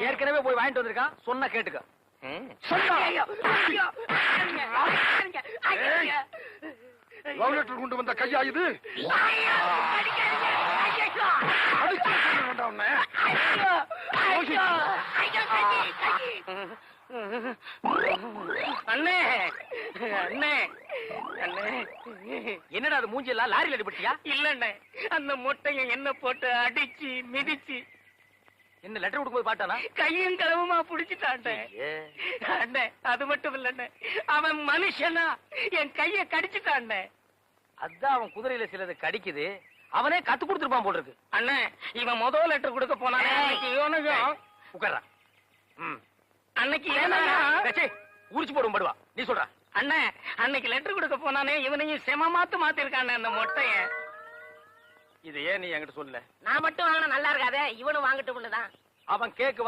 ஏற்கனவே போய் வாங்கிட்டு வந்திருக்கான், சொன்ன கேட்டுக்க. லவ் லெட்டர் கொண்டு வந்த கையா இது? அண்ணே அண்ணே அண்ணே, என்னடா அது மூஞ்சி எல்லாம் லாரியில் அடிபட்டியா? இல்லண்ணே, அந்த மொட்டையை என்ன போட்டு அடிச்சு மிதிச்சு என்ன லெட்டர் கொடுக்கும்போது பாட்டானா? கையும் களவுமா புடிச்சிட்டான்டே. அண்ணே அது மட்டும் இல்லண்ணே, அவன் மனுஷனா என் கைய கடிச்சிட்டான்டே. அதான் அவன் குதிரையில சிலது கடிக்குது, அவனே கத்து கொடுத்துருப்பான் போல் இருக்கு. அண்ணே இவன் முதல் லெட்டர் கொடுக்க போனானே, இவனுக்கும் உட்கார்றா. அன்னைக்கு உரிச்சு போடும் படுவா. நீ சொல்ற அண்ணே, அன்னைக்கு லெட்டர் கொடுக்க போனானே இவனையும் செம மாத்திருக்கானே அந்த மொட்டைய. இது ஏன் நீ என்கிட்ட சொல்லல? நான் மட்டும் வாங்கினா நல்லா இருக்காதே, இவனும் வாங்கிட்டு தான். அவன் கேக்கு